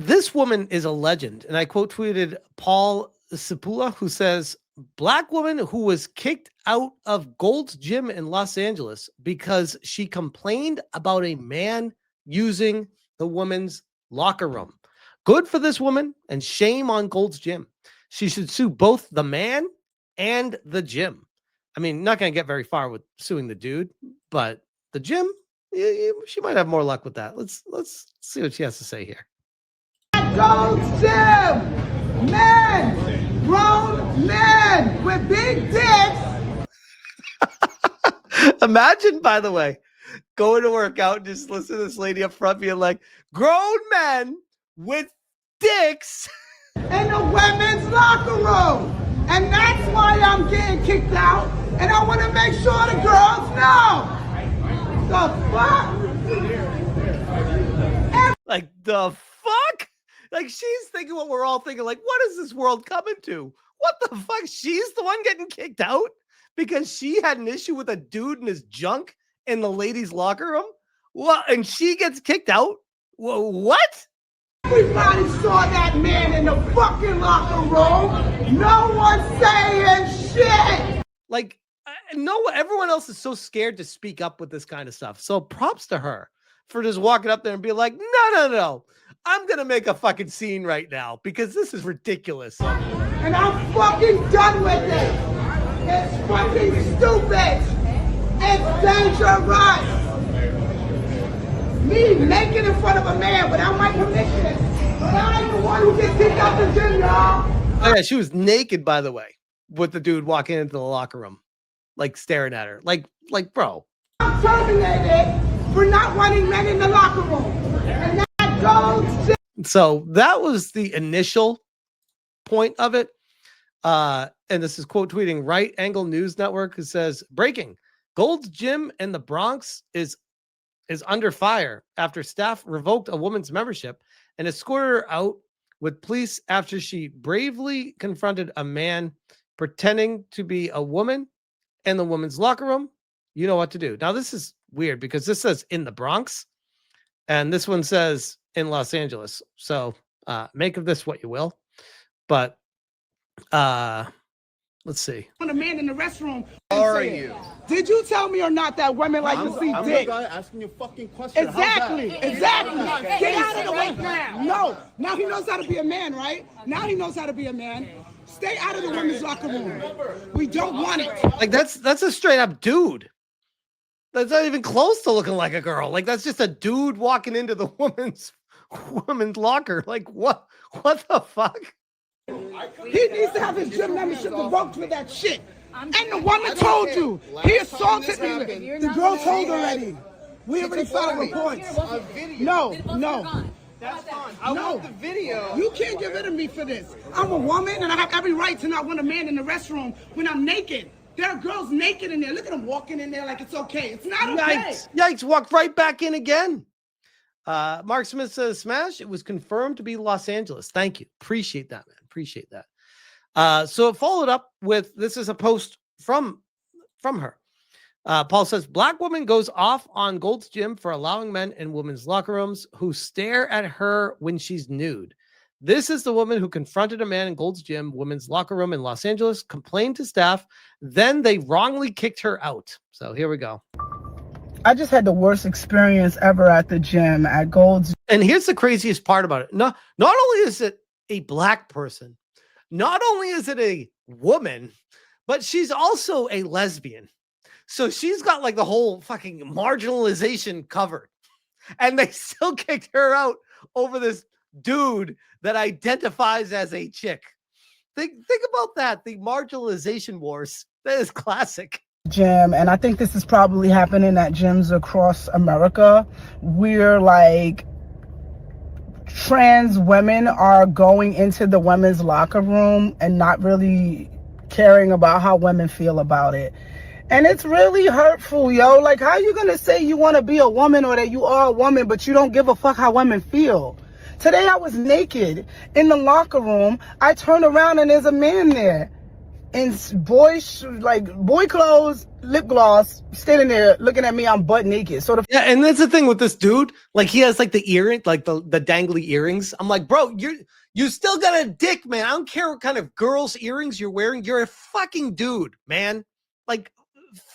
This woman is a legend. And I quote tweeted Paul Cipula, who says, Black woman who was kicked out of Gold's Gym in Los Angeles because she complained about a man using the women's locker room. Good for this woman and shame on Gold's Gym. She should sue both the man and the gym. I mean, not going to get very far with suing the dude, but the gym, she might have more luck with that. Let's see what she has to say here. Gold's Gym, men, grown men with big dicks. Imagine, by the way, going to work out and just listen to this lady up front being like, grown men with dicks in the women's locker room. And that's why I'm getting kicked out. And I want to make sure the girls know. The fuck? Like, the fuck? Like, she's thinking what we're all thinking. Like, what is this world coming to? What the fuck? She's the one getting kicked out because she had an issue with a dude and his junk in the ladies' locker room? What? And she gets kicked out? What? Everybody saw that man in the fucking locker room. No one's saying shit. Like, no, everyone else is so scared to speak up with this kind of stuff. So props to her for just walking up there and being like, no. I'm going to make a fucking scene right now because this is ridiculous. And I'm fucking done with it. It's fucking stupid. It's dangerous. Me naked in front of a man without my permission. But I ain't the one who gets kicked out the gym, y'all. Oh, yeah, she was naked, by the way, with the dude walking into the locker room, like staring at her. Like, bro. I'm terminated for not wanting men in the locker room. And that goes to... So that was the initial point of it. And this is quote tweeting Right Angle News Network, who says, breaking, Gold's Gym in the Bronx is under fire after staff revoked a woman's membership and escorted her out with police after she bravely confronted a man pretending to be a woman in the women's locker room. You know what to do. Now, this is weird because this says in the Bronx and this one says in Los Angeles. So make of this what you will. But let's see. When a man in the restroom. How are you? Did you tell me or not that women like to see I'm dick? the guy asking you a fucking question. Exactly. Get out of the way now. No. Now he knows how to be a man, right? Now he knows how to be a man. Stay out of the women's locker room. We don't want it. Like that's a straight up dude. That's not even close to looking like a girl. Like that's just a dude walking into the women's locker. Like what the fuck? He needs to have his gym membership revoked for that shit. And the woman told you. He assaulted me. The girl told already. We already filed reports. No. That's fine. I want the video. You can't get rid of me for this. I'm a woman and I have every right to not want a man in the restroom when I'm naked. There are girls naked in there. Look at them walking in there like it's okay. It's not okay. Yikes, walked right back in again. Mark Smith says, Smash, it was confirmed to be Los Angeles. Thank you. Appreciate that, man. Appreciate that. So it followed up with, this is a post from her. Paul says, Black woman goes off on Gold's Gym for allowing men in women's locker rooms who stare at her when she's nude. This is the woman who confronted a man in Gold's Gym women's locker room in Los Angeles, complained to staff, then they wrongly kicked her out. So here we go. I just had the worst experience ever at the gym at Gold's. And here's the craziest part about it. Not only is it a Black person, not only is it a woman, but she's also a lesbian. So she's got like the whole fucking marginalization covered. And they still kicked her out over this dude that identifies as a chick. Think about that. The marginalization wars. That is classic. Gym, and I think this is probably happening at gyms across America, where like trans women are going into the women's locker room and not really caring about how women feel about it. And it's really hurtful, yo. Like, how you gonna say you want to be a woman or that you are a woman, but you don't give a fuck how women feel? Today I was naked in the locker room. I turn around and there's a man there. in boy clothes, lip gloss, standing there looking at me. I'm butt naked. So yeah, and that's the thing with this dude. Like, he has like the earring, like the dangly earrings. I'm like, bro, you still got a dick, man. I don't care what kind of girl's earrings you're wearing. You're a fucking dude, man. Like,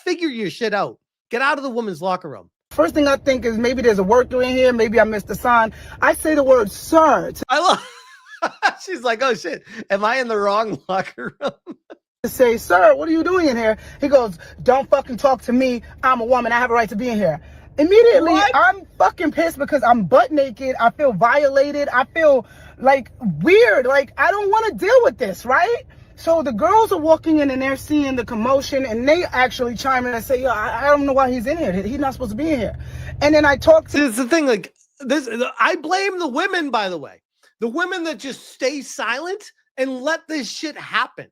figure your shit out. Get out of the women's locker room. first thing I think is maybe there's a worker in here. Maybe I missed a sign. I say the word sir. I love. She's like, oh shit, am I in the wrong locker room? To say, sir, what are you doing in here? He goes, don't fucking talk to me. I'm a woman. I have a right to be in here. Immediately, What? I'm fucking pissed because I'm butt naked. I feel violated. I feel like weird. Like, I don't want to deal with this, right? So the girls are walking in and they're seeing the commotion and they actually chime in and say, yo, I don't know why he's in here. He's not supposed to be in here. And then I talk to... It's the thing, like, this, I blame the women, by the way. The women that just stay silent and let this shit happen.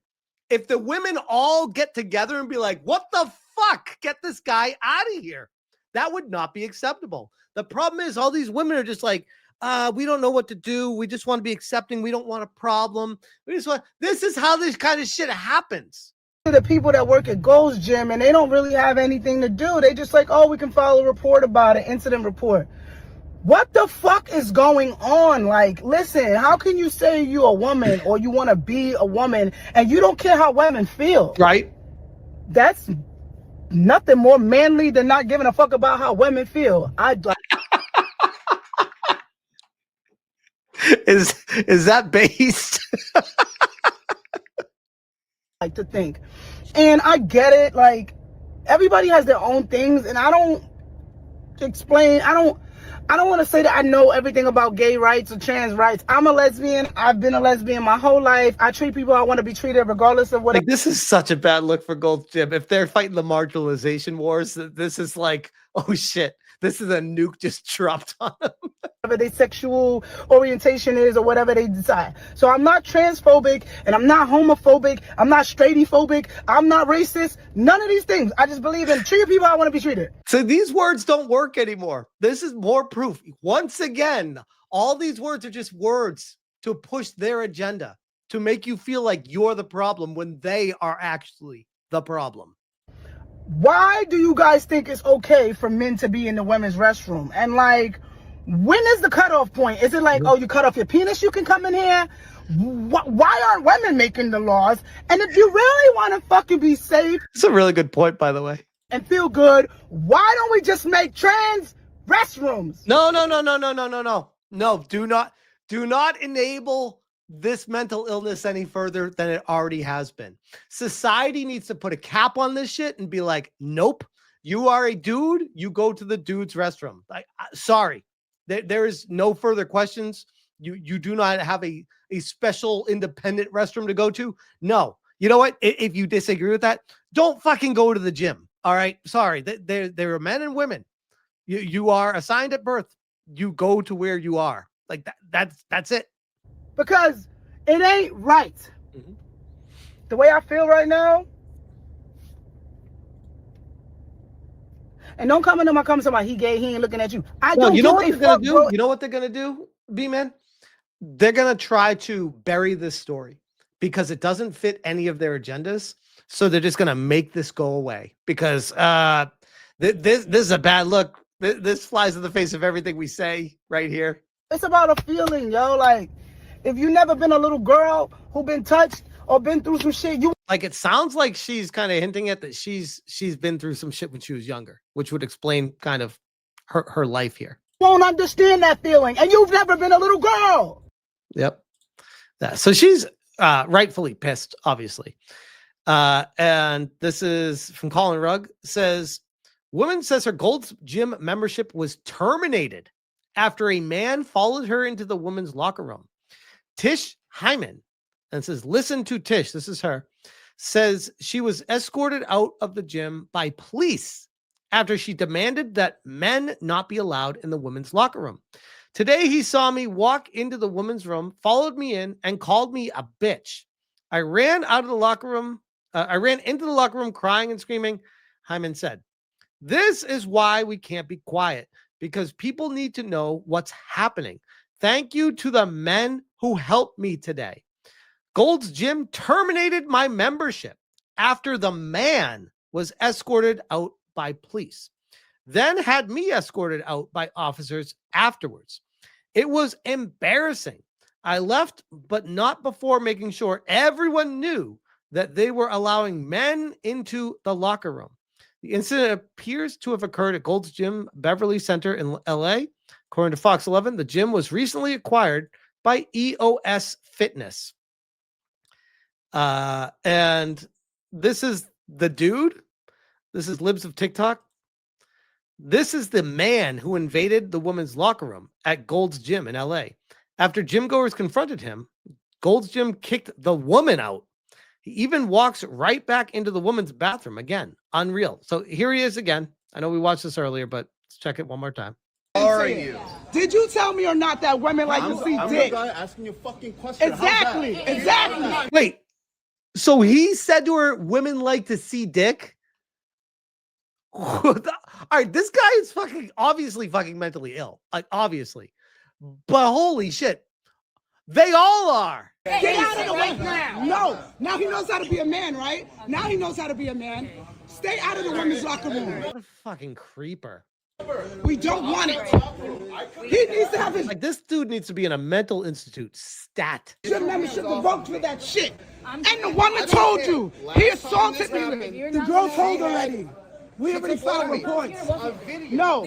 If the women all get together and be like, what the fuck? Get this guy out of here. That would not be acceptable. The problem is all these women are just like, we don't know what to do. We just want to be accepting. We don't want a problem. This is how this kind of shit happens. The people that work at Gold's Gym and they don't really have anything to do. They just like, oh, we can file a report about it, incident report. What the fuck is going on? Like, listen, how can you say you're a woman or you want to be a woman and you don't care how women feel? Right. That's nothing more manly than not giving a fuck about how women feel. Is that based? Like to think. And I get it. Like, everybody has their own things and I don't explain. I don't want to say that I know everything about gay rights or trans rights. I'm a lesbian. I've been a lesbian my whole life. I treat people how I want to be treated regardless of what. Like, this is such a bad look for Gold's Gym. If they're fighting the marginalization wars, this is like, oh shit, this is a nuke just dropped on them. Whatever their sexual orientation is or whatever they decide. So I'm not transphobic and I'm not homophobic. I'm not straightophobic. I'm not racist. None of these things. I just believe in treating people how I want to be treated. So these words don't work anymore. This is more proof. Once again, all these words are just words to push their agenda, to make you feel like you're the problem when they are actually the problem. Why do you guys think it's okay for men to be in the women's restroom? And like, when is the cutoff point? Is it like, oh, you cut off your penis, you can come in here? Why aren't women making the laws? And if you really want to fucking be safe... It's a really good point, by the way. ...and feel good, why don't we just make trans restrooms? No. No, do not enable this mental illness any further than it already has been. Society needs to put a cap on this shit and be like, nope, you are a dude, you go to the dude's restroom. Sorry. There is no further questions. You do not have a special independent restroom to go to. No. You know what? If you disagree with that, don't fucking go to the gym. All right. Sorry. There are men and women. You are assigned at birth. You go to where you are. Like that's it. Because it ain't right. Mm-hmm. The way I feel right now. And don't come into my comments about he gay, he ain't looking at you. You know what they're gonna do? Bro. You know what they're gonna do, B-Man? They're gonna try to bury this story because it doesn't fit any of their agendas. So they're just gonna make this go away because this is a bad look. This flies in the face of everything we say right here. It's about a feeling, yo. Like, if you never been a little girl who been touched or been through some shit, it sounds like she's kind of hinting at that she's been through some shit when she was younger, which would explain kind of her life here. Won't understand that feeling, and you've never been a little girl. Yep. Yeah, so she's rightfully pissed, obviously. And this is from Colin Rugg. Says, woman says her Gold's Gym membership was terminated after a man followed her into the women's locker room. Tish Hyman, and says, listen to Tish, this is her, says she was escorted out of the gym by police after she demanded that men not be allowed in the women's locker room. Today, he saw me walk into the women's room, followed me in, and called me a bitch. I ran into the locker room crying and screaming, Hyman said. This is why we can't be quiet, because people need to know what's happening. Thank you to the men who helped me today. Gold's Gym terminated my membership after the man was escorted out by police, then had me escorted out by officers afterwards. It was embarrassing. I left, but not before making sure everyone knew that they were allowing men into the locker room. The incident appears to have occurred at Gold's Gym Beverly Center in LA. According to Fox 11, the gym was recently acquired by EoS Fitness. And this is the dude. This is Libs of TikTok. This is the man who invaded the women's locker room at Gold's Gym in LA. After gym goers confronted him, Gold's Gym kicked the woman out. He even walks right back into the woman's bathroom again. Unreal. So here he is again. I know we watched this earlier, but let's check it one more time. How are you? Did you tell me or not that women like to see I'm dick? the guy asking you a fucking question. Exactly. Exactly. Wait. So he said to her, women like to see dick? All right, this guy is obviously mentally ill. Like, obviously. But holy shit. They all are. Get out of the way now. No. Now he knows how to be a man, right? Now he knows how to be a man. Stay out of the women's locker room. What a fucking creeper. We don't want it. He needs to have his Like, this dude needs to be in a mental institute. Stat. gym membership revoked for that shit. And the woman told you. He assaulted me. The girl told already. We already filed reports. No.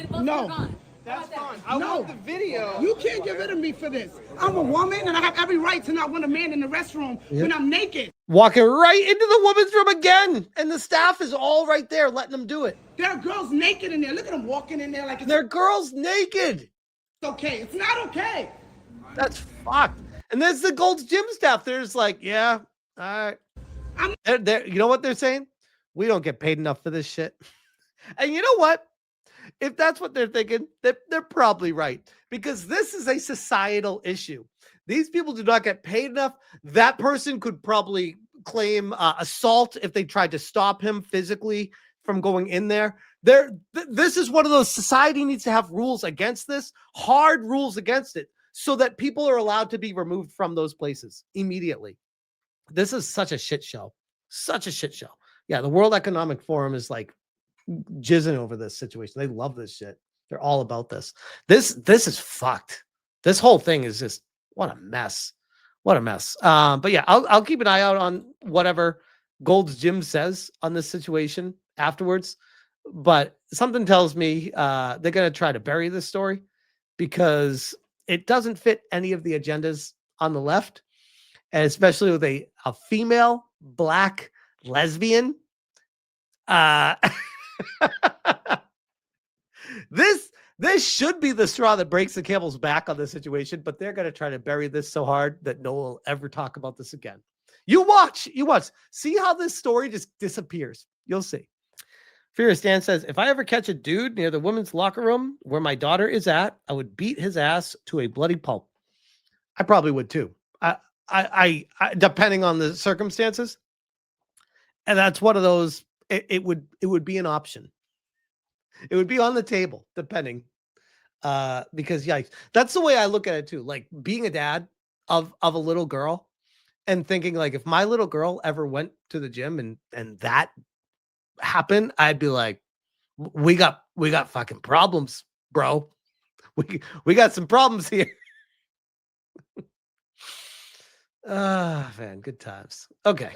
That's fine. I want the video. You can't get rid of me for this. I'm a woman and I have every right to not want a man in the restroom when I'm naked. Walking right into the women's room again. And the staff is all right there letting them do it. There are girls naked in there. Look at them walking in there like it's They're girls naked. okay. It's not okay. That's fucked. And there's the Gold's Gym staff. They're just like, yeah, all right. You know what they're saying? We don't get paid enough for this shit. And you know what? If that's what they're thinking, they're probably right. Because this is a societal issue. These people do not get paid enough. That person could probably claim assault if they tried to stop him physically from going in there. This is one of those, society needs to have rules against this, hard rules against it, so that people are allowed to be removed from those places immediately. This is such a shit show. Such a shit show. Yeah, the World Economic Forum is like jizzing over this situation. They love this shit. They're all about this. This is fucked. This whole thing is just, what a mess. What a mess. But yeah, I'll keep an eye out on whatever Gold's Gym says on this situation afterwards. But something tells me they're going to try to bury this story because it doesn't fit any of the agendas on the left, and especially with a female black lesbian. This should be the straw that breaks the camel's back on this situation, but they're going to try to bury this so hard that no one will ever talk about this again. You watch. See how this story just disappears. You'll see. Furious Dan says, if I ever catch a dude near the women's locker room where my daughter is at, I would beat his ass to a bloody pulp. I probably would too. I depending on the circumstances. And that's one of those, it would be an option. It would be on the table, depending. Because yikes. That's the way I look at it too. Like being a dad of a little girl and thinking like, if my little girl ever went to the gym and that happened, I'd be like, we got fucking problems, bro. We got some problems here. Man, good times. Okay.